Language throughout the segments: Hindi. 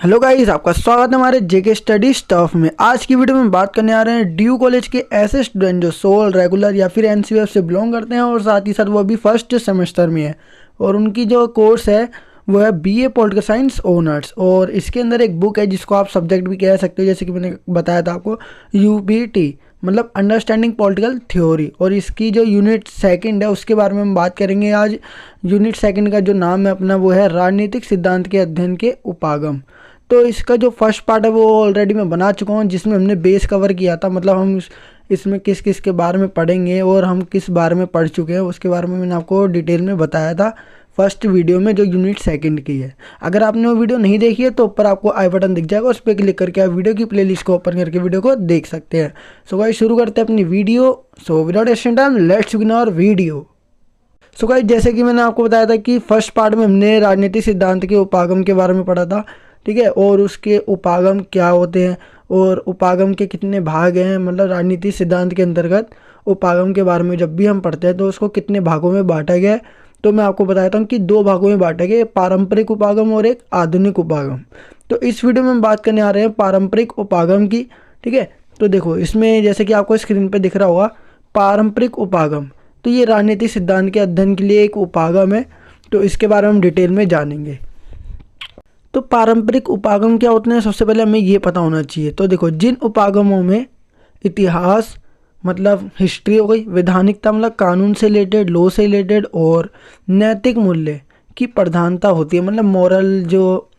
हेलो गाइस, आपका स्वागत है हमारे जेके स्टडी स्टफ में। आज की वीडियो में बात करने आ रहे हैं ड्यू कॉलेज के ऐसे स्टूडेंट जो सोल, रेगुलर या फिर एनसीएफ से बिलोंग करते हैं और साथ ही साथ वो अभी फर्स्ट सेमेस्टर में है और उनकी जो कोर्स है वो है बीए पॉलिटिकल साइंस ऑनर्स। और इसके अंदर एक बुक है जिसको आप सब्जेक्ट भी कह सकते हो, जैसे कि मैंने बताया था आपको, यूपीटी मतलब अंडरस्टैंडिंग पॉलिटिकल थ्योरी। और इसकी जो यूनिट सेकंड है उसके बारे में हम बात करेंगे आज। यूनिट सेकंड का जो नाम है अपना वो है राजनीतिक सिद्धांत के अध्ययन के उपागम। तो इसका जो फर्स्ट पार्ट है वो ऑलरेडी मैं बना चुका हूँ, जिसमें हमने बेस कवर किया था, मतलब हम इसमें किस किस के बारे में पढ़ेंगे और हम किस बारे में पढ़ चुके हैं उसके बारे में मैंने आपको डिटेल में बताया था फर्स्ट वीडियो में जो यूनिट सेकंड की है। अगर आपने वो वीडियो नहीं देखी है तो ऊपर आपको आई बटन दिख जाएगा, उस पर क्लिक करके आप वीडियो की प्लेलिस्ट को ओपन करके वीडियो को देख सकते हैं। सो गाइस शुरू करते हैं अपनी video. So without wasting time let's begin our video. So guys जैसे कि मैंने आपको बताया था कि फर्स्ट पार्ट में हमने राजनीतिक सिद्धांत के उपागम के बारे में पढ़ा था, ठीक है, और उसके उपागम क्या होते हैं और उपागम के कितने भाग हैं, मतलब राजनीतिक सिद्धांत के अंतर्गत उपागम के बारे में जब भी हम पढ़ते हैं तो उसको कितने भागों में बांटा गया है। तो मैं आपको बताता हूँ कि दो भागों में बांटा गया, पारंपरिक उपागम और एक आधुनिक उपागम। तो इस वीडियो में हम बात करने आ रहे हैं पारंपरिक उपागम की, ठीक है। तो देखो इसमें जैसे कि आपको स्क्रीन पे दिख रहा होगा पारंपरिक उपागम, तो ये राजनीतिक सिद्धांत के अध्ययन के लिए एक उपागम है। तो इसके बारे में हम डिटेल में जानेंगे। तो पारंपरिक उपागम क्या होते हैं, सबसे पहले हमें ये पता होना चाहिए। तो देखो जिन उपागमों में इतिहास मतलब हिस्ट्री हो गई, वैधानिकता मतलब कानून से रिलेटेड, लॉ से रिलेटेड, और नैतिक मूल्य की प्रधानता होती है, मतलब मॉरल जो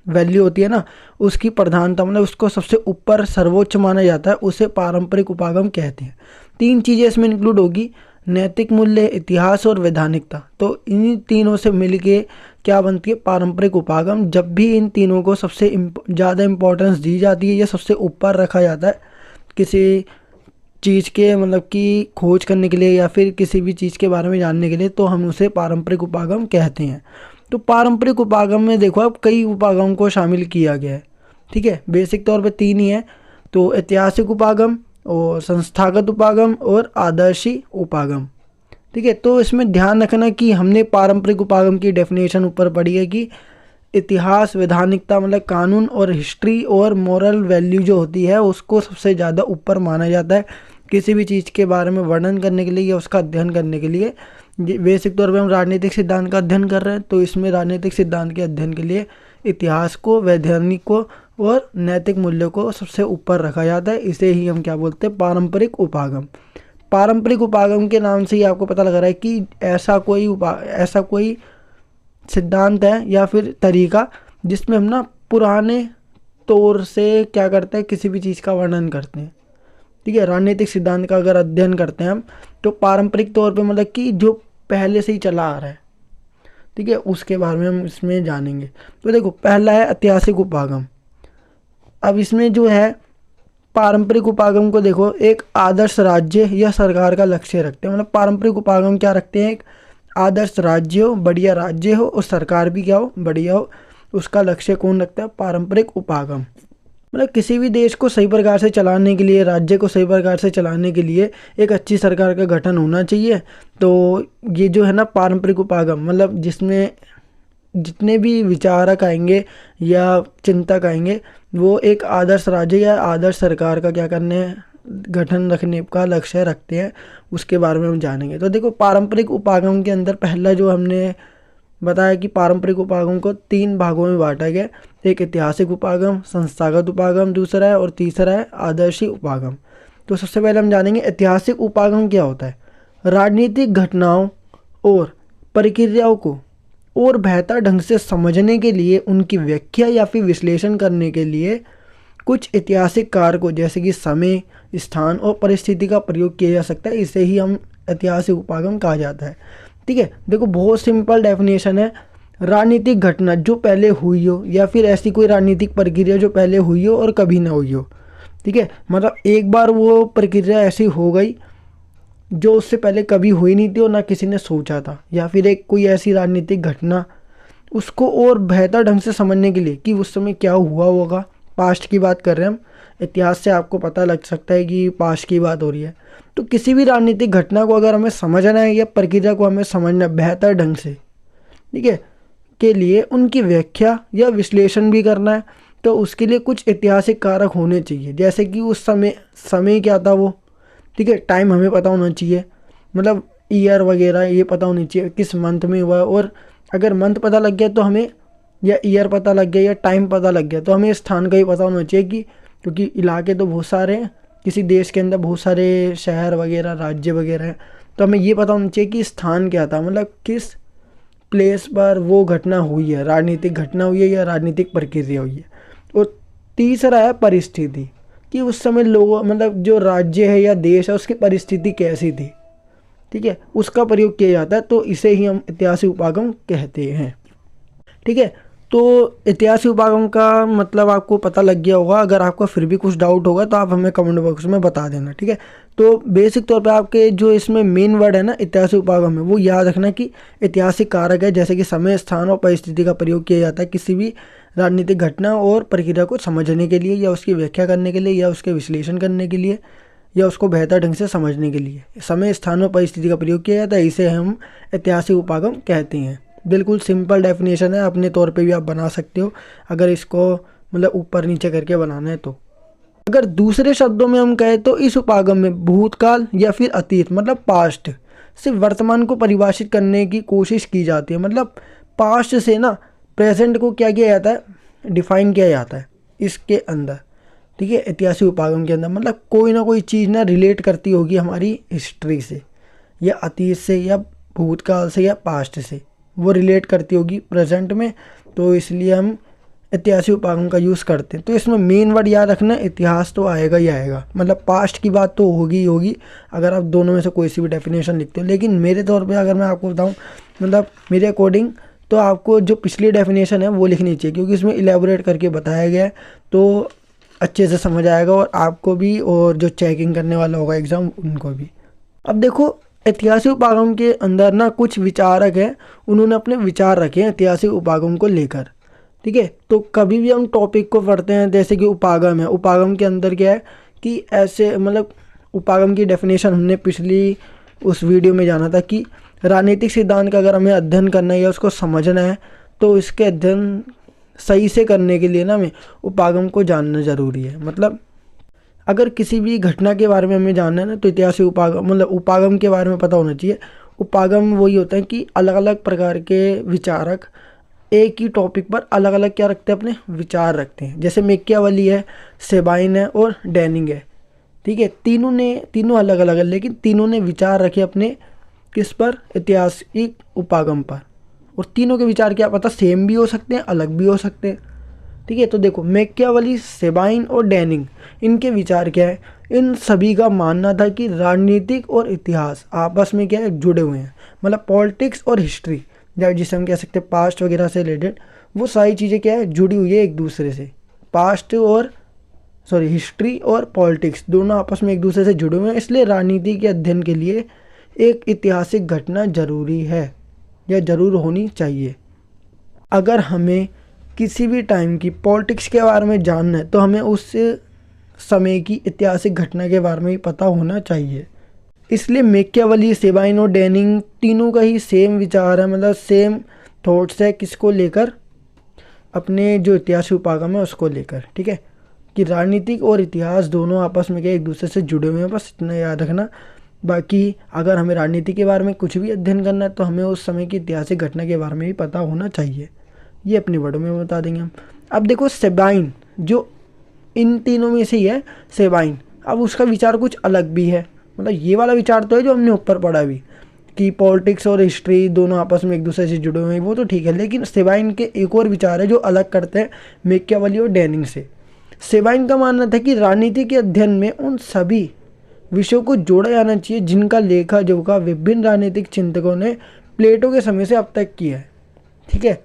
वैल्यू होती है ना उसकी प्रधानता, मतलब उसको सबसे ऊपर सर्वोच्च माना जाता है, उसे पारंपरिक उपागम कहते हैं। तीन चीज़ें इसमें इंक्लूड होगी, नैतिक मूल्य, इतिहास और वैधानिकता। तो इन तीनों से मिलके क्या बनती है पारंपरिक उपागम। जब भी इन तीनों को सबसे ज़्यादा इम्पोर्टेंस दी जाती है या सबसे ऊपर रखा जाता है किसी चीज़ के मतलब कि खोज करने के लिए या फिर किसी भी चीज़ के बारे में जानने के लिए, तो हम उसे पारंपरिक उपागम कहते हैं। तो पारंपरिक उपागम में देखो अब कई उपागम को शामिल किया गया है, ठीक है। बेसिक तौर पे तीन ही है, तो ऐतिहासिक उपागम और संस्थागत उपागम और आदर्शी उपागम, ठीक है। तो इसमें ध्यान रखना कि हमने पारंपरिक उपागम की डेफिनेशन ऊपर पढ़ी है कि इतिहास, वैधानिकता मतलब कानून, और हिस्ट्री और मॉरल वैल्यू जो होती है उसको सबसे ज़्यादा ऊपर माना जाता है किसी भी चीज़ के बारे में वर्णन करने के लिए या उसका अध्ययन करने के लिए। बेसिक तौर पे हम राजनीतिक सिद्धांत का अध्ययन कर रहे हैं, तो इसमें राजनीतिक सिद्धांत के अध्ययन के लिए इतिहास को, वैधानिक को और नैतिक मूल्यों को सबसे ऊपर रखा जाता है। इसे ही हम क्या बोलते हैं, पारंपरिक उपागम। पारंपरिक उपागम के नाम से ही आपको पता लग रहा है कि ऐसा कोई सिद्धांत है या फिर तरीका जिसमें हम ना पुराने तौर से क्या करते हैं, किसी भी चीज़ का वर्णन करते हैं, ठीक है। राजनीतिक सिद्धांत का अगर अध्ययन करते हैं हम तो पारंपरिक तौर पे मतलब कि जो पहले से ही चला आ रहा है, ठीक है, उसके बारे में हम इसमें जानेंगे। तो देखो पहला है ऐतिहासिक उपागम। अब इसमें जो है पारंपरिक उपागम को देखो एक आदर्श राज्य या सरकार का लक्ष्य रखते हैं, मतलब पारंपरिक उपागम क्या रखते हैं, एक आदर्श राज्य हो, बढ़िया राज्य हो और सरकार भी क्या हो, बढ़िया हो, उसका लक्ष्य कौन रखता है, पारंपरिक उपागम। मतलब किसी भी देश को सही प्रकार से चलाने के लिए, राज्य को सही प्रकार से चलाने के लिए एक अच्छी सरकार का गठन होना चाहिए। तो ये जो है ना पारंपरिक उपागम, मतलब जिसमें जितने भी विचारक आएंगे या चिंतक आएंगे वो एक आदर्श राज्य या आदर्श सरकार का क्या करने गठन रखने का लक्ष्य रखते हैं, उसके बारे में हम जानेंगे। तो देखो पारंपरिक उपागम के अंदर पहला जो हमने बताया कि पारंपरिक उपागम को तीन भागों में बांटा गया, एक ऐतिहासिक उपागम, संस्थागत उपागम दूसरा है, और तीसरा है आदर्शी उपागम। तो सबसे पहले हम जानेंगे ऐतिहासिक उपागम क्या होता है। राजनीतिक घटनाओं और प्रक्रियाओं को और बेहतर ढंग से समझने के लिए, उनकी व्याख्या या फिर विश्लेषण करने के लिए कुछ ऐतिहासिक कारकों जैसे कि समय, स्थान और परिस्थिति का प्रयोग किया जा सकता है। इसे ही हम ऐतिहासिक उपागम कहा जाता है, ठीक है। देखो बहुत सिंपल डेफिनेशन है, राजनीतिक घटना जो पहले हुई हो या फिर ऐसी कोई राजनीतिक प्रक्रिया जो पहले हुई हो और कभी ना हुई हो, ठीक है। मतलब एक बार वो प्रक्रिया ऐसी हो गई जो उससे पहले कभी हुई नहीं थी और ना किसी ने सोचा था, या फिर एक कोई ऐसी राजनीतिक घटना उसको और बेहतर ढंग से समझने के लिए कि उस समय क्या हुआ होगा, पास्ट की बात कर रहे हैं हम, इतिहास से आपको पता लग सकता है कि पास्ट की बात हो रही है। तो किसी भी राजनीतिक घटना को अगर हमें समझना है या प्रक्रिया को हमें समझना है बेहतर ढंग से, ठीक है, के लिए उनकी व्याख्या या विश्लेषण भी करना है, तो उसके लिए कुछ ऐतिहासिक कारक होने चाहिए, जैसे कि उस समय क्या था वो, ठीक है, टाइम हमें पता होना चाहिए, मतलब ईयर वगैरह ये पता होनी चाहिए किस मंथ में हुआ, और अगर मंथ पता लग गया तो हमें, या ईयर पता लग गया या टाइम पता लग गया तो हमें स्थान का ही पता होना चाहिए कि, क्योंकि इलाके तो बहुत सारे हैं, किसी देश के अंदर बहुत सारे शहर वगैरह राज्य वगैरह हैं, तो हमें ये पता होना चाहिए कि स्थान क्या था, मतलब किस प्लेस पर वो घटना हुई है, राजनीतिक घटना हुई है या राजनीतिक प्रक्रिया हुई है। और तीसरा है परिस्थिति, कि उस समय लोग, मतलब जो राज्य है या देश है उसकी परिस्थिति कैसी थी, ठीक है, उसका प्रयोग किया जाता है, तो इसे ही हम ऐतिहासिक उपागम कहते हैं। ठीक है, तो ऐतिहासिक उपागम का मतलब आपको पता लग गया होगा। अगर आपका फिर भी कुछ डाउट होगा तो आप हमें कमेंट बॉक्स में बता देना, ठीक है। तो बेसिक तौर पे आपके जो इसमें मेन वर्ड है ना ऐतिहासिक उपागम में, वो याद रखना कि ऐतिहासिक कारक है, जैसे कि समय, स्थान और परिस्थिति का प्रयोग किया जाता है किसी भी राजनीतिक घटना और प्रक्रिया को समझने के लिए, या उसकी व्याख्या करने के लिए, या उसके विश्लेषण करने के लिए, या उसको बेहतर ढंग से समझने के लिए समय, स्थान और परिस्थिति का प्रयोग किया जाता है। इसे हम ऐतिहासिक उपागम कहते हैं। बिल्कुल सिंपल डेफिनेशन है, अपने तौर पे भी आप बना सकते हो अगर इसको मतलब ऊपर नीचे करके बनाना है तो। अगर दूसरे शब्दों में हम कहें तो इस उपागम में भूतकाल या फिर अतीत मतलब पास्ट से वर्तमान को परिभाषित करने की कोशिश की जाती है। मतलब पास्ट से ना प्रेजेंट को क्या किया जाता है, डिफाइन किया जाता है इसके अंदर, ठीक है, ऐतिहासिक उपागम के अंदर। मतलब कोई ना कोई चीज़ ना रिलेट करती होगी हमारी हिस्ट्री से, या अतीत से, या भूतकाल से, या पास्ट से, वो रिलेट करती होगी प्रेजेंट में, तो इसलिए हम ऐतिहासिक उपागम का यूज़ करते हैं। तो इसमें मेन वर्ड याद रखना, इतिहास तो आएगा ही आएगा, मतलब पास्ट की बात तो होगी ही होगी अगर आप दोनों में से कोई सी भी डेफिनेशन लिखते हो। लेकिन मेरे तौर पे अगर मैं आपको बताऊं, मतलब मेरे अकॉर्डिंग तो आपको जो पिछली डेफिनेशन है वो लिखनी चाहिए, क्योंकि इसमें इलेबोरेट करके बताया गया है, तो अच्छे से समझ आएगा और आपको भी, और जो चेकिंग करने वाला होगा एग्ज़ाम उनको भी। अब देखो ऐतिहासिक उपागम के अंदर ना कुछ विचारक हैं, उन्होंने अपने विचार रखे हैं ऐतिहासिक उपागम को लेकर, ठीक है। तो कभी भी हम टॉपिक को पढ़ते हैं, जैसे कि उपागम है, उपागम के अंदर क्या है कि ऐसे, मतलब उपागम की डेफिनेशन हमने पिछली उस वीडियो में जाना था कि राजनीतिक सिद्धांत का अगर हमें अध्ययन करना है या उसको समझना है, तो इसके अध्ययन सही से करने के लिए ना हमें उपागम को जानना ज़रूरी है। मतलब अगर किसी भी घटना के बारे में हमें जानना है ना, तो ऐतिहासिक उपागम, मतलब उपागम के बारे में पता होना चाहिए। उपागम वही होता है कि अलग अलग प्रकार के विचारक एक ही टॉपिक पर अलग अलग क्या रखते हैं, अपने विचार रखते हैं। जैसे मैकियावेली है, सेबाइन है और डैनिंग है, ठीक है। तीनों अलग अलग है, लेकिन तीनों ने विचार रखे अपने किस पर, ऐतिहासिक उपागम पर। और तीनों के विचार क्या पता सेम भी हो सकते हैं, अलग भी हो सकते हैं, ठीक है। तो देखो मैकियावेली, सेबाइन और डैनिंग, इनके विचार क्या है, इन सभी का मानना था कि राजनीतिक और इतिहास आपस में क्या है, जुड़े हुए हैं। मतलब पॉलिटिक्स और हिस्ट्री, जिसे हम कह सकते हैं पास्ट वगैरह से रिलेटेड, वो सारी चीज़ें क्या है, जुड़ी हुई है एक दूसरे से। पास्ट और हिस्ट्री और पॉलिटिक्स दोनों आपस में एक दूसरे से जुड़े हुए हैं, इसलिए राजनीति के अध्ययन के लिए एक ऐतिहासिक घटना जरूरी है या ज़रूर होनी चाहिए। अगर हमें किसी भी टाइम की पॉलिटिक्स के बारे में जानना है तो हमें उस समय की ऐतिहासिक घटना के बारे में ही पता होना चाहिए। इसलिए मैकियावेली, सेबाइन और डैनिंग तीनों का ही सेम विचार है, मतलब सेम थॉट्स है, किसको लेकर, अपने जो ऐतिहासिक उपागम है उसको लेकर, ठीक है, कि राजनीतिक और इतिहास दोनों आपस में क्या एक दूसरे से जुड़े हुए हैं, बस इतना याद रखना। बाकी अगर हमें राजनीति के बारे में कुछ भी अध्ययन करना है तो हमें उस समय की ऐतिहासिक घटना के बारे में भी पता होना चाहिए। ये अपने वर्डों में बता देंगे हम। अब देखो सेबाइन, जो इन तीनों में से ही है सेबाइन, अब उसका विचार कुछ अलग भी है। मतलब ये वाला विचार तो है जो हमने ऊपर पढ़ा भी, कि पॉलिटिक्स और हिस्ट्री दोनों आपस में एक दूसरे से जुड़े हुए हैं, वो तो ठीक है। लेकिन सेबाइन के एक और विचार है जो अलग करते हैं मैकियावेली और डैनिंग से। सेबाइन का मानना था कि राजनीति के अध्ययन में उन सभी विषयों को जोड़ा जाना चाहिए जिनका लेखा जोखा विभिन्न राजनीतिक चिंतकों ने प्लेटो के समय से अब तक किया है, ठीक है।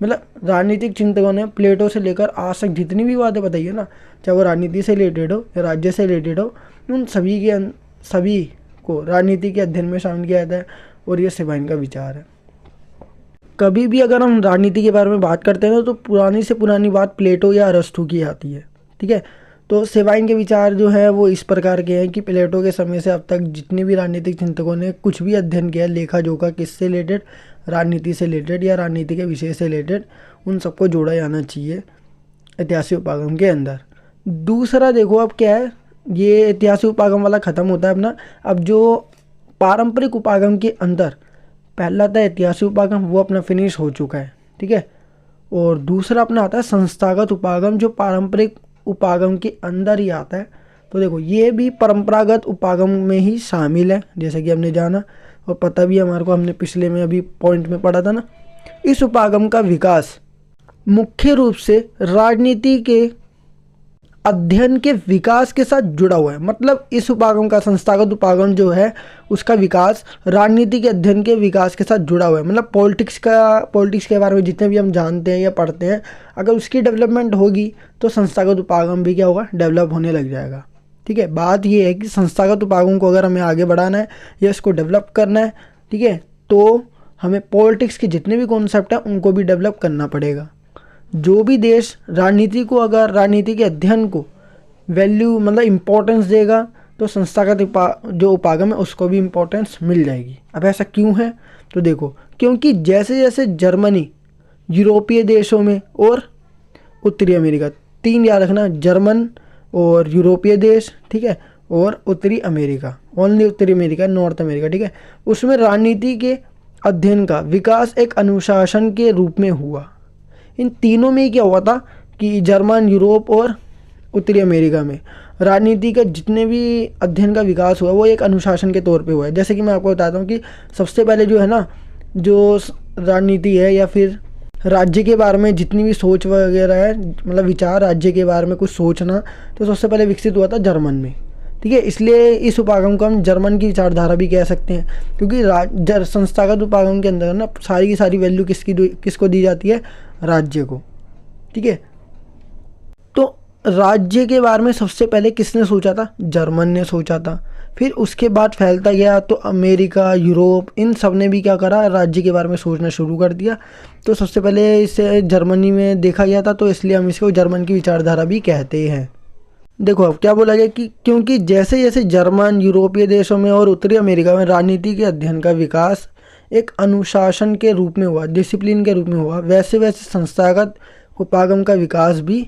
मतलब राजनीतिक चिंतकों ने प्लेटो से लेकर आज तक जितनी भी बातें बताई है ना, चाहे वो राजनीति से रिलेटेड हो या राज्य से रिलेटेड हो, उन सभी को राजनीति के अध्ययन में शामिल किया जाता है, और ये सेबाइन का विचार है। कभी भी अगर हम राजनीति के बारे में बात करते हैं ना, तो पुरानी से पुरानी बात प्लेटो या अरस्तु की आती है, ठीक है। तो सेबाइन के विचार जो है वो इस प्रकार के हैं कि प्लेटो के समय से अब तक जितने भी राजनीतिक चिंतकों ने कुछ भी अध्ययन किया, लेखा जोखा किससे रिलेटेड, राजनीति से रिलेटेड या राजनीति के विषय से रिलेटेड, उन सबको जोड़ा जाना चाहिए। ऐतिहासिक उपागम के अंदर। दूसरा देखो अब क्या है, ये ऐतिहासिक उपागम वाला ख़त्म होता है अपना। अब जो पारंपरिक उपागम के अंदर पहला था ऐतिहासिक उपागम, वो अपना फिनिश हो चुका है, ठीक है। और दूसरा अपना आता है संस्थागत उपागम, जो पारंपरिक उपागम के अंदर ही आता है। तो देखो ये भी परंपरागत उपागम में ही शामिल है, जैसे कि हमने जाना और पता भी है हमारे को, हमने पिछले में अभी पॉइंट में पढ़ा था ना। इस उपागम का विकास मुख्य रूप से राजनीति के अध्ययन के विकास के साथ जुड़ा हुआ है। मतलब इस उपागम का, संस्थागत उपागम जो है उसका विकास राजनीति के अध्ययन के विकास के साथ जुड़ा हुआ है। मतलब पॉलिटिक्स के बारे में जितने भी हम जानते हैं या पढ़ते हैं, अगर उसकी डेवलपमेंट होगी तो संस्थागत उपागम भी क्या होगा, डेवलप होने लग जाएगा, ठीक है। बात ये है कि संस्थागत उपागम को अगर हमें आगे बढ़ाना है या इसको डेवलप करना है, ठीक है, तो हमें पॉलिटिक्स के जितने भी कॉन्सेप्ट हैं उनको भी डेवलप करना पड़ेगा। जो भी देश राजनीति को, अगर राजनीति के अध्ययन को वैल्यू मतलब इम्पोर्टेंस देगा, तो संस्थागत जो उपागम है उसको भी इम्पोर्टेंस मिल जाएगी। अब ऐसा क्यों है, तो देखो क्योंकि जैसे जैसे जर्मनी यूरोपीय देशों में और उत्तरी अमेरिका, तीन याद रखना, जर्मन और यूरोपीय देश, ठीक है, और उत्तरी अमेरिका, ओनली उत्तरी अमेरिका, नॉर्थ अमेरिका, ठीक है, उसमें राजनीति के अध्ययन का विकास एक अनुशासन के रूप में हुआ। इन तीनों में क्या हुआ था कि जर्मन, यूरोप और उत्तरी अमेरिका में राजनीति का जितने भी अध्ययन का विकास हुआ वो एक अनुशासन के तौर पे हुआ है। जैसे कि मैं आपको बताता हूँ कि सबसे पहले जो है ना, जो राजनीति है या फिर राज्य के बारे में जितनी भी सोच वगैरह है, मतलब विचार राज्य के बारे में कुछ सोचना, तो सबसे पहले विकसित हुआ था जर्मन में, ठीक है। इसलिए इस उपागम को हम जर्मन की विचारधारा भी कह सकते हैं, क्योंकि संस्थागत उपागम के अंदर ना सारी की सारी वैल्यू किसको दी जाती है, राज्य को, ठीक है। तो राज्य के बारे में सबसे पहले किसने सोचा था, जर्मन ने सोचा था। फिर उसके बाद फैलता गया तो अमेरिका, यूरोप, इन सब ने भी क्या करा, राज्य के बारे में सोचना शुरू कर दिया। तो सबसे पहले इसे जर्मनी में देखा गया था, तो इसलिए हम इसको जर्मन की विचारधारा भी कहते हैं। देखो अब क्या बोला गया कि क्योंकि जैसे जैसे जर्मन, यूरोपीय देशों में और उत्तरी अमेरिका में राजनीति के अध्ययन का विकास एक अनुशासन के रूप में हुआ, डिसिप्लिन के रूप में हुआ, वैसे वैसे संस्थागत उपागम का विकास भी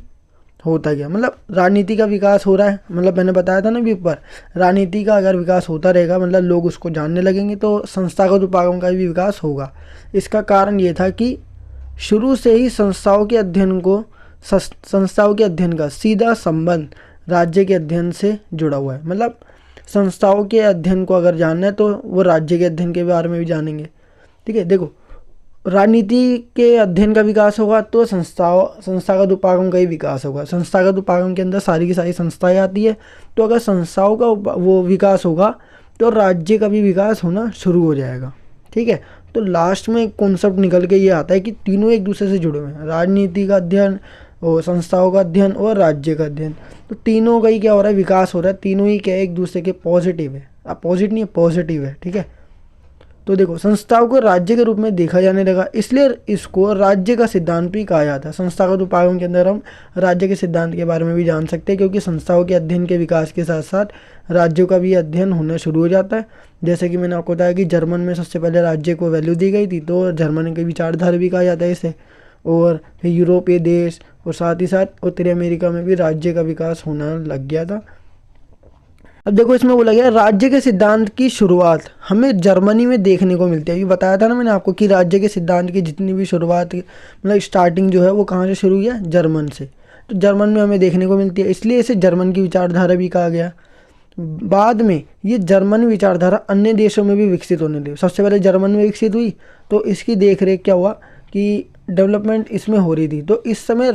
होता गया। मतलब राजनीति का विकास हो रहा है, मतलब मैंने बताया था ना भी ऊपर, राजनीति का अगर विकास होता रहेगा, मतलब लोग उसको जानने लगेंगे, तो संस्थागत उपागम का भी विकास होगा। इसका कारण ये था कि शुरू से ही संस्थाओं के अध्ययन का सीधा संबंध राज्य के अध्ययन से जुड़ा हुआ है। मतलब संस्थाओं के अध्ययन को अगर जानना है तो वो राज्य के अध्ययन के बारे में भी जानेंगे, ठीक है। देखो राजनीति के अध्ययन का विकास होगा तो संस्थागत उपागम का ही विकास होगा। संस्थागत उपागम के अंदर सारी की सारी संस्थाएं आती है, तो अगर संस्थाओं का वो विकास होगा तो राज्य का भी विकास होना शुरू हो जाएगा, ठीक है। तो लास्ट में कॉन्सेप्ट निकल के ये आता है कि तीनों एक दूसरे से जुड़े हुए हैं, राजनीति का अध्ययन और संस्थाओं का अध्ययन और राज्य का अध्ययन। तो तीनों का ही क्या हो रहा है, विकास हो रहा है। तीनों ही क्या एक दूसरे के पॉजिटिव है, अपोजिट नहीं है, पॉजिटिव है, ठीक है। तो देखो संस्थाओं को राज्य के रूप में देखा जाने लगा, इसलिए इसको राज्य का सिद्धांत भी कहा जाता है। संस्थागत उपागम के अंदर हम राज्य के सिद्धांत के बारे में भी जान सकते हैं, क्योंकि संस्थाओं के अध्ययन के विकास के साथ साथ राज्यों का भी अध्ययन होना शुरू हो जाता है। जैसे कि मैंने आपको बताया कि जर्मन में सबसे पहले राज्य को वैल्यू दी गई थी, तो जर्मन की विचारधारा भी कहा जाता है इसे। और फिर यूरोपीय देश और साथ ही साथ उत्तरी अमेरिका में भी राज्य का विकास होना लग गया था। अब देखो इसमें बोला गया राज्य के सिद्धांत की शुरुआत हमें जर्मनी में देखने को मिलती है। ये बताया था ना मैंने आपको कि राज्य के सिद्धांत की जितनी भी शुरुआत, मतलब स्टार्टिंग जो है वो कहाँ से शुरू हुई है, जर्मन से। तो जर्मन में हमें देखने को मिलती है, इसलिए इसे जर्मन की विचारधारा भी कहा गया। बाद में ये जर्मन विचारधारा अन्य देशों में भी विकसित होने लगी। सबसे पहले जर्मन में विकसित हुई, तो इसकी देखरेख क्या हुआ कि डेवलपमेंट इसमें हो रही थी। तो इस समय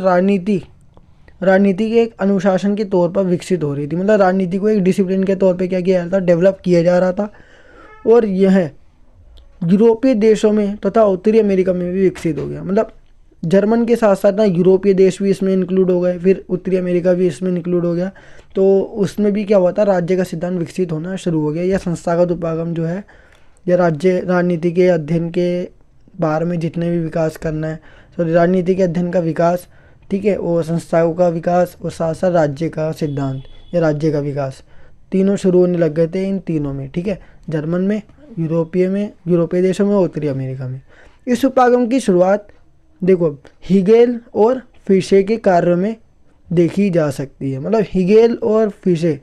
राजनीति के एक अनुशासन के तौर पर विकसित हो रही थी। मतलब राजनीति को एक डिसिप्लिन के तौर पे क्या किया जा रहा था, डेवलप किया जा रहा था। और यह यूरोपीय देशों में तथा उत्तरी अमेरिका में भी विकसित हो गया। मतलब जर्मन के साथ साथ ना यूरोपीय देश भी इसमें इंक्लूड हो गए, फिर उत्तरी अमेरिका भी इसमें इंक्लूड हो गया। तो उसमें भी क्या हुआ था, राज्य का सिद्धांत विकसित होना शुरू हो गया। या संस्थागत उपागम जो है, या राजनीति के अध्ययन के बारे में जितने भी विकास करना है, तो राजनीति के अध्ययन का विकास, ठीक है, और संस्थाओं का विकास और साथ साथ राज्य का सिद्धांत या राज्य का विकास, तीनों शुरू होने लग गए थे इन तीनों में, ठीक है। जर्मन में, यूरोपीय देशों में, उत्तरी अमेरिका में। इस उपागम की शुरुआत देखो हिगेल और फिशे के कार्यों में देखी जा सकती है। मतलब हिगेल और फिशे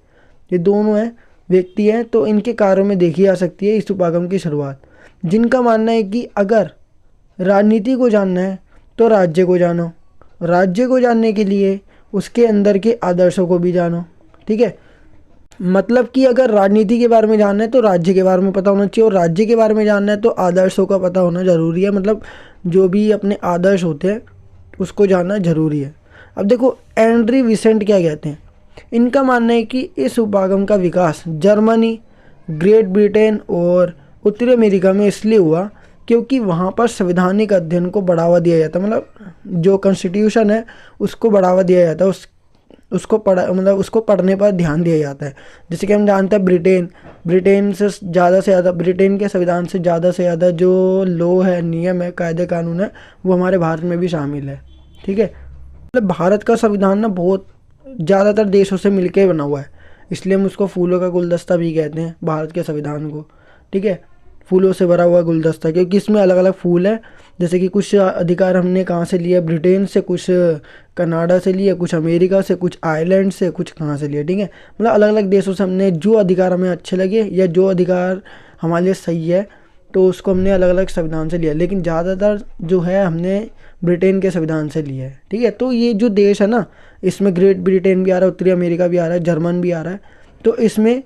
ये दोनों हैं व्यक्ति हैं, तो इनके कार्यों में देखी जा सकती है इस उपागम की शुरुआत, जिनका मानना है कि अगर राजनीति को जानना है तो राज्य को जानो, राज्य को जानने के लिए उसके अंदर के आदर्शों को भी जानो। ठीक है, मतलब कि अगर राजनीति के बारे में जानना है तो राज्य के बारे में पता होना चाहिए, और राज्य के बारे में जानना है तो आदर्शों का पता होना ज़रूरी है। मतलब जो भी अपने आदर्श होते हैं उसको जानना ज़रूरी है। अब देखो एंड्री विसेंट क्या कहते हैं, इनका मानना है कि इस उपागम का विकास जर्मनी, ग्रेट ब्रिटेन और उत्तरी अमेरिका में इसलिए हुआ क्योंकि वहाँ पर संवैधानिक अध्ययन को बढ़ावा दिया जाता है। मतलब जो कॉन्स्टिट्यूशन है उसको बढ़ावा दिया जाता है, उसको पढ़ने पर ध्यान दिया जाता है। जैसे कि हम जानते हैं ब्रिटेन से ज़्यादा ब्रिटेन के संविधान से ज़्यादा जो लॉ है, नियम है, कायदे कानून है, वो हमारे भारत में भी शामिल है। ठीक है, मतलब भारत का संविधान ना बहुत ज़्यादातर देशों से मिलके बना हुआ है, इसलिए हम उसको फूलों का गुलदस्ता भी कहते हैं भारत के संविधान को। ठीक है, फूलों से भरा हुआ गुलदस्ता, क्योंकि इसमें अलग अलग फूल हैं। जैसे कि कुछ अधिकार हमने कहाँ से लिए, ब्रिटेन से, कुछ कनाडा से लिए, कुछ अमेरिका से, कुछ आयरलैंड से, कुछ कहाँ से लिए। ठीक है, मतलब अलग अलग देशों से हमने जो अधिकार हमें अच्छे लगे या जो अधिकार हमारे लिए सही है तो उसको हमने अलग अलग संविधान से लिया, लेकिन ज़्यादातर जो है हमने ब्रिटेन के संविधान से लिया है। ठीक है, तो ये जो देश है ना, इसमें ग्रेट ब्रिटेन भी आ रहा है, उत्तरी अमेरिका भी आ रहा है, जर्मन भी आ रहा है। तो इसमें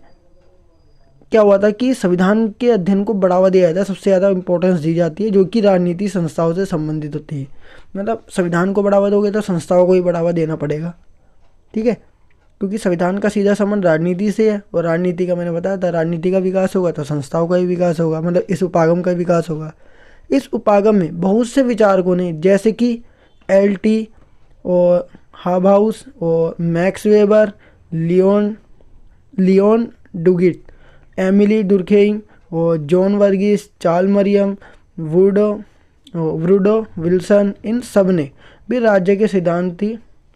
क्या हुआ था कि संविधान के अध्ययन को बढ़ावा दिया जाता है, सबसे ज़्यादा इंपॉर्टेंस दी जाती है, जो कि राजनीति संस्थाओं से संबंधित होती है। मतलब संविधान को बढ़ावा दोगे तो संस्थाओं को ही बढ़ावा देना पड़ेगा। ठीक है, क्योंकि संविधान का सीधा संबंध राजनीति से है, और राजनीति का मैंने बताया था, राजनीति का विकास होगा तो संस्थाओं का ही विकास होगा, मतलब इस उपागम का विकास होगा। इस उपागम में बहुत से विचारकों ने, जैसे कि एल.टी. और हाबहाउस और Max Weber, Leon Duguit, Emile Durkheim और जॉन वर्गीस, चार्ल्स मरियम, वुडो विल्सन, इन सब ने भी राज्य के सिद्धांत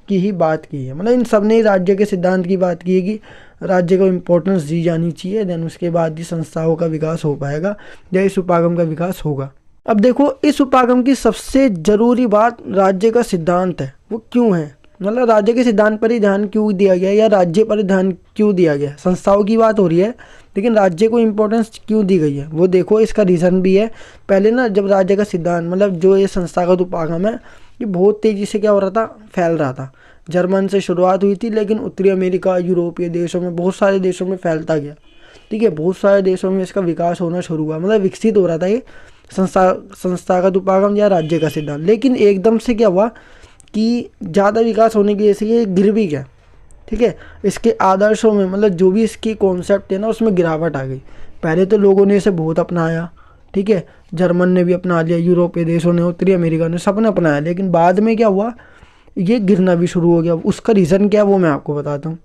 की ही बात की है। मतलब इन सब ने राज्य के सिद्धांत की बात की है कि राज्य को इम्पोर्टेंस दी जानी चाहिए, देन उसके बाद ही संस्थाओं का विकास हो पाएगा या इस उपागम का विकास होगा। अब देखो इस उपागम की सबसे ज़रूरी बात राज्य का सिद्धांत है। वो क्यों है, मतलब राज्य के सिद्धांत पर ही ध्यान क्यों दिया गया या राज्य पर ध्यान क्यों दिया गया। संस्थाओं की बात हो रही है लेकिन राज्य को इम्पोर्टेंस क्यों दी गई है, वो देखो इसका रीज़न भी है। पहले ना जब राज्य का सिद्धांत, मतलब जो ये संस्थागत उपागम है, ये बहुत तेज़ी से क्या हो रहा था, फैल रहा था। जर्मन से शुरुआत हुई थी लेकिन उत्तरी अमेरिका, यूरोपीय देशों में, बहुत सारे देशों में फैलता गया। ठीक है, बहुत सारे देशों में इसका विकास होना शुरू हुआ, मतलब विकसित हो रहा था ये संस्थागत उपागम या राज्य का सिद्धांत। लेकिन एकदम से क्या हुआ कि ज़्यादा विकास होने की वजह से ये गिर भी गया। ठीक है, इसके आदर्शों में, मतलब जो भी इसकी कॉन्सेप्ट है ना, उसमें गिरावट आ गई। पहले तो लोगों ने इसे बहुत अपनाया, ठीक है, जर्मन ने भी अपना लिया, यूरोपीय देशों ने, उत्तरी अमेरिका ने, सब ने अपनाया, लेकिन बाद में क्या हुआ, ये गिरना भी शुरू हो गया। उसका रीज़न क्या है वो मैं आपको बताता हूँ।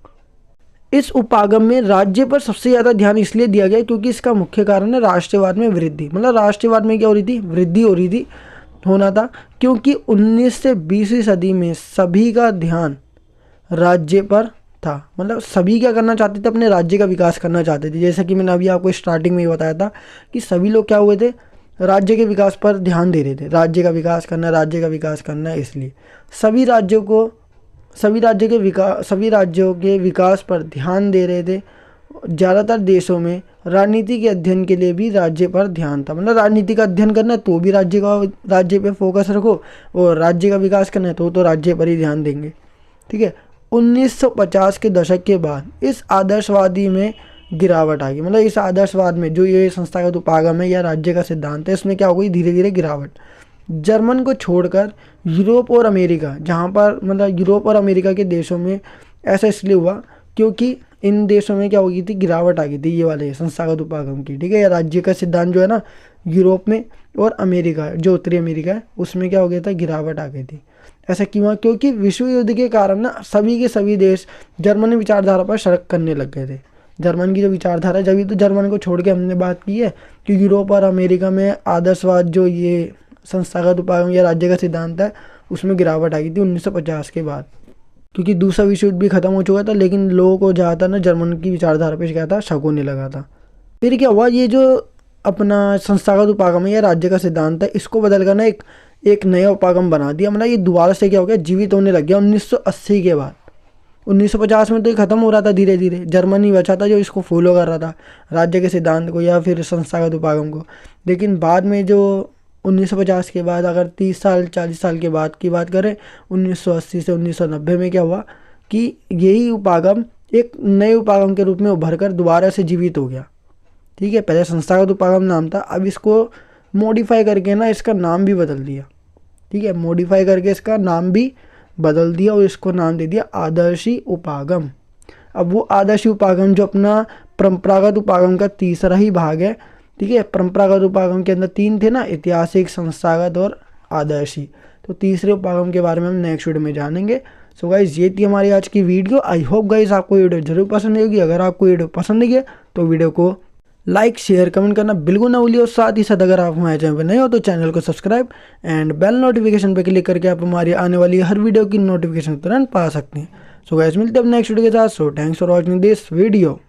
इस उपागम में राज्य पर सबसे ज़्यादा ध्यान इसलिए दिया गया क्योंकि इसका मुख्य कारण है राष्ट्रवाद में वृद्धि। मतलब राष्ट्रवाद में क्या हो रही थी, वृद्धि हो रही थी, होना था, क्योंकि 19 से 20वीं सदी में सभी का ध्यान राज्य पर था। मतलब सभी क्या करना चाहते थे, अपने राज्य का विकास करना चाहते थे। जैसा कि मैंने अभी आपको स्टार्टिंग में ही बताया था कि सभी लोग क्या हुए थे, राज्य के विकास पर ध्यान दे रहे थे, राज्य का विकास करना, राज्य का विकास करना है। इसलिए सभी राज्यों के विकास पर ध्यान दे रहे थे। ज़्यादातर देशों में राजनीति के अध्ययन के लिए भी राज्य पर ध्यान था। मतलब राजनीति का अध्ययन करना है तो भी राज्य पे फोकस रखो, और राज्य का विकास करना है तो राज्य पर ही ध्यान देंगे। ठीक है, 1950 के दशक के बाद इस आदर्शवादी में गिरावट आ गई। मतलब इस आदर्शवाद में जो ये संस्थागत उपागम है या राज्य का सिद्धांत है, इसमें क्या हो गई, धीरे धीरे गिरावट। जर्मन को छोड़कर यूरोप और अमेरिका, जहाँ पर मतलब यूरोप और अमेरिका के देशों में ऐसा इसलिए हुआ क्योंकि इन देशों में क्या हो गई थी, गिरावट आ गई थी ये वाले संस्थागत उपागम की। ठीक है, या राज्य का सिद्धांत जो है ना, यूरोप में और अमेरिका, जो उत्तरी अमेरिका है, उसमें क्या हो गया था, गिरावट आ गई थी। ऐसा क्यों हुआ, क्योंकि विश्व युद्ध के कारण ना सभी के सभी देश जर्मनी विचारधारा पर शरक करने लग गए थे। जर्मन की जो विचारधारा, जब तो जर्मन को छोड़ के हमने बात की है कि यूरोप और अमेरिका में आदर्शवाद, जो ये संस्थागत उपागम या राज्य का सिद्धांत है, उसमें गिरावट आ गई थी 1950 के बाद, क्योंकि दूसरा विश्व युद्ध भी खत्म हो चुका था। लेकिन लोगों को ज़्यादातर ना जर्मन की विचारधारा पे क्या था, शक होने लगा था। फिर क्या हुआ, ये जो अपना संस्थागत उपागम है या राज्य का सिद्धांत है, इसको बदल कर ना एक नया उपागम बना दिया। मतलब ये दोबारा से क्या हो गया, जीवित होने लग गया 1980 के बाद। 1950 में तो ये ख़त्म हो रहा था धीरे धीरे। जर्मनी बचा था जो इसको फॉलो कर रहा था, राज्य के सिद्धांत को या फिर संस्थागत उपागम को। लेकिन बाद में जो 1950 के बाद अगर 30 साल 40 साल के बाद की बात करें, 1980 से 1990 में क्या हुआ कि यही उपागम एक नए उपागम के रूप में उभर कर दोबारा से जीवित हो गया। ठीक है, पहले संस्थागत उपागम नाम था, अब इसको मॉडिफाई करके ना इसका नाम भी बदल दिया। ठीक है, मॉडिफाई करके इसका नाम भी बदल दिया और इसको नाम दे दिया आदर्शी उपागम। अब वो आदर्शी उपागम जो अपना परंपरागत उपागम का तीसरा ही भाग है। ठीक है, परंपरागत उपागम के अंदर 3 थे ना, ऐतिहासिक, संस्थागत और आदर्शी। तो तीसरे उपागम के बारे में हम नेक्स्ट वीडियो में जानेंगे। सो गाइज ये थी हमारी आज की वीडियो। आई होप गाइज आपको वीडियो जरूर पसंद आएगी। अगर आपको वीडियो पसंद आई है तो वीडियो को लाइक शेयर कमेंट करना बिल्कुल ना भूलिए। और साथ ही साथ अगर आप हमारे चैनल पर नए हो तो चैनल को सब्सक्राइब एंड बेल नोटिफिकेशन पर क्लिक करके आप हमारी आने वाली हर वीडियो की नोटिफिकेशन तुरंत पा सकते हैं। सो गाइस मिलते हैं अब नेक्स्ट वीडियो के साथ। So thanks for watching this video.